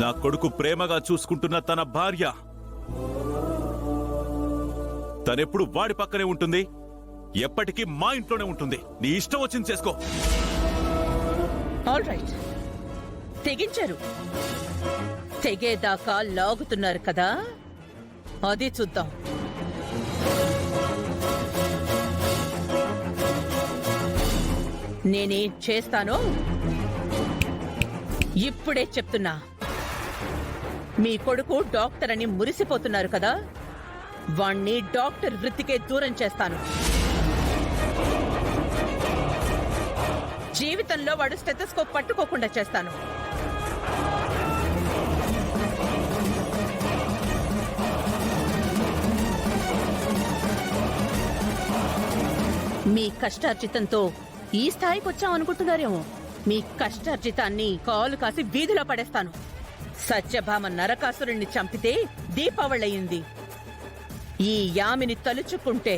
నా కొడుకు ప్రేమగా చూసుకుంటున్న తన భార్య తనెప్పుడు వాడి పక్కనే ఉంటుంది, ఎప్పటికీ మా ఇంట్లోనే ఉంటుంది. నీ ఇష్టం వచ్చింది చేసుకో. All right, తెగించారు. తెగేదాకా లాగుతున్నారు కదా, అది చూద్దాం. నేనేం చేస్తానో ఇప్పుడే చెప్తున్నా. మీ కొడుకు డాక్టర్ అని మురిసిపోతున్నారు కదా, వాణ్ణి డాక్టర్ వృత్తికే దూరం చేస్తాను. జీవితంలో వాడు స్టెథోస్కోప్ పట్టుకోకుండా చేస్తాను. మీ కష్టార్జితంతో ఈ స్థాయికి వచ్చామనుకుంటున్నారేమో. మీ కష్టార్జితాన్ని కాలు కాసి వీధిలో పడేస్తాను. సత్యభామ నరకాసురుణ్ణి చంపితే దీపావళయింది. ఈ యామిని తలుచుకుంటే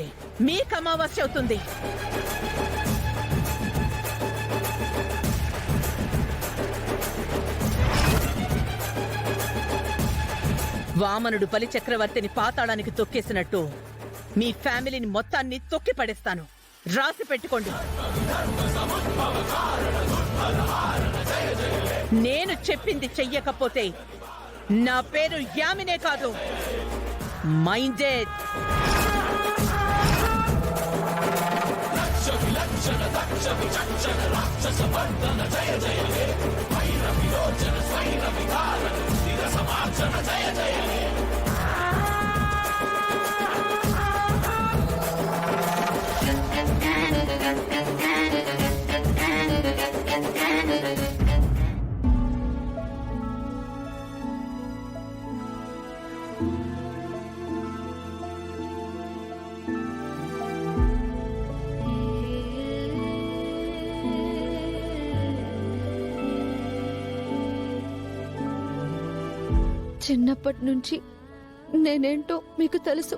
మీకు అమావాస్య అవుతుంది. వామనుడు బలి చక్రవర్తిని పాతాళానికి తొక్కేసినట్టు మీ ఫ్యామిలీని మొత్తాన్ని తొక్కి పడేస్తాను. రాసి పెట్టుకోండి. నేను చెప్పింది చెయ్యకపోతే నా పేరు యామినే కాదు, మైండెడ్. చిన్నప్పటి నుంచి నేనేంటో మీకు తెలుసు.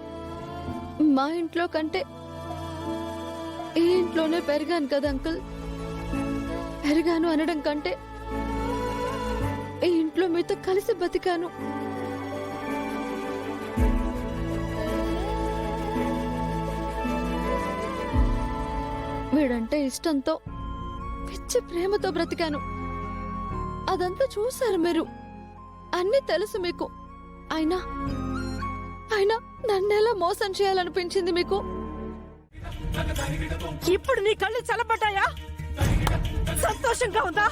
మా ఇంట్లో కంటే ఈ ఇంట్లోనే పెరిగాను కదా అంకుల్. పెరిగాను అనడం కంటే ఈ ఇంట్లో మీతో కలిసి బతికాను. వీడంటే ఇష్టంతో, పిచ్చి ప్రేమతో బ్రతికాను. అదంతా చూశారు మీరు, అన్నీ తెలుసు మీకు. అయినా నన్నెలా మోసం చేయాలనిపించింది మీకు? ఇప్పుడు నీ కళ్ళు చల్లబడ్డాయా? సంతోషంగా ఉందా?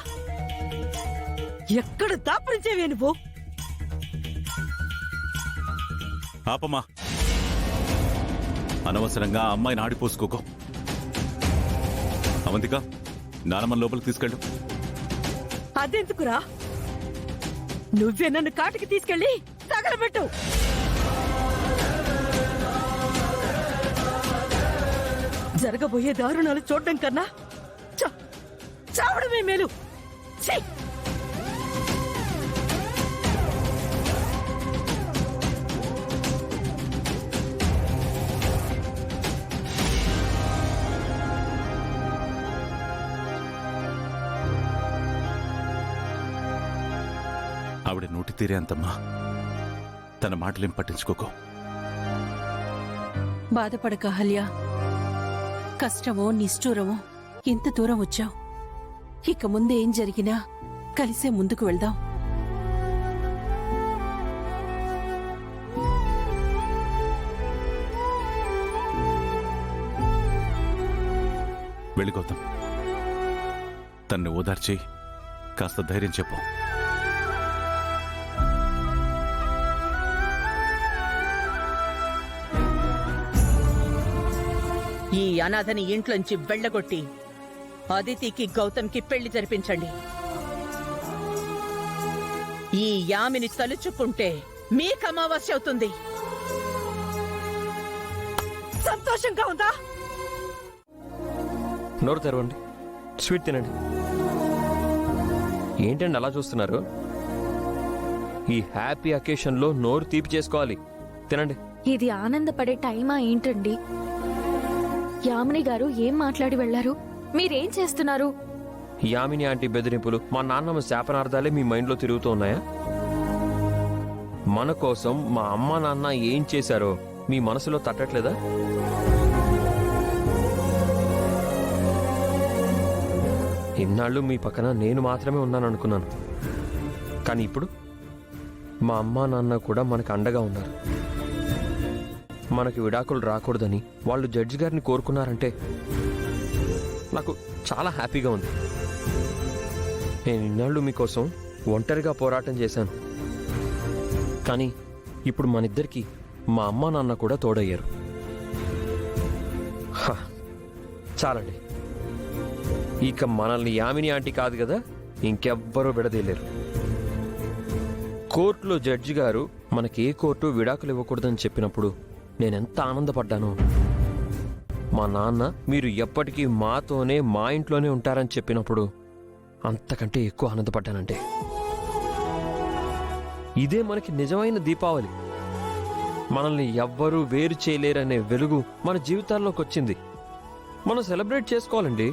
ఎక్కడ దాపరించేవే నువ్వు? ఆపమ్మా, అనవసరంగా అమ్మాయిని ఆడిపోసుకోకో. అవంతిక, నానమ్మ లోపలికి తీసుకెళ్ళు. అదెందుకురా? నువ్వే నన్ను కాటికి తీసుకెళ్ళి తగలబెట్టు. జరగబోయే దారుణాలు చూడడం కన్నా చావడమే మేలు. ఆవిడ నోటి తీరే అంతమ్మా, తన మాటలేం పట్టించుకోకో. బాధపడక హల్యా. కష్టమో నిష్ఠూరమో ఇంత దూరం వచ్చావు. ఇక ముందు ఏం జరిగినా కలిసే ముందుకు వెళ్దాం. వెళ్ళి గౌతమ్, తన్ని ఓదార్చి కాస్త ధైర్యం చెప్పు. ఈ అనాథని ఇంట్లోంచి వెళ్లగొట్టి అదితికి గౌతమ్కి పెళ్లి జరిపించండి. ఈ యామిని తలుచుకుంటే మీకు అమావాస్య అవుతుంది. సంతోషంగా ఉందా? నోరు తెరవండి, స్వీట్ తినండి. ఏంటండి అలా చూస్తున్నారు? ఈ హ్యాపీ అకేషన్లో నోరు తీపి చేసుకోవాలి. తినండి. ఇది ఆనందపడే టైమా ఏంటండి? యామిని గారు ఏం మాట్లాడి వెళ్లారు? మీరేం చేస్తున్నారు? యామిని ఆంటీ బెదిరింపులు, మా నాన్నమ్మ శాపనార్థాలే మీ మైండ్లో తిరుగుతూ ఉన్నాయా? మన కోసం మా అమ్మ నాన్న ఏం చేశారో మీ మనసులో తట్టట్లేదా? ఇన్నాళ్ళు మీ పక్కన నేను మాత్రమే ఉన్నాను అనుకున్నాను, కానీ ఇప్పుడు మా అమ్మ నాన్న కూడా మనకు అండగా ఉన్నారు. మనకి విడాకులు రాకూడదని వాళ్ళు జడ్జి గారిని కోరుకున్నారంటే నాకు చాలా హ్యాపీగా ఉంది. నేను ఇన్నాళ్ళు మీకోసం ఒంటరిగా పోరాటం చేశాను, కానీ ఇప్పుడు మనిద్దరికి మా అమ్మ నాన్న కూడా తోడయ్యారు. హ, చాలండి. ఇక మనల్ని యామిని ఆంటీ కాదు కదా, ఇంకెవ్వరూ విడదీయలేరు. కోర్టులో జడ్జి గారు మనకి ఏ కోర్టు విడాకులు ఇవ్వకూడదని చెప్పినప్పుడు నేనెంత ఆనందపడ్డానో. మా నాన్న మీరు ఎప్పటికీ మాతోనే మా ఇంట్లోనే ఉంటారని చెప్పినప్పుడు అంతకంటే ఎక్కువ ఆనందపడ్డానంటే. ఇదే మనకి నిజమైన దీపావళి. మనల్ని ఎవ్వరూ వేరు చేయలేరనే వెలుగు మన జీవితాల్లోకి వచ్చింది. మనం సెలబ్రేట్ చేసుకోవాలండి.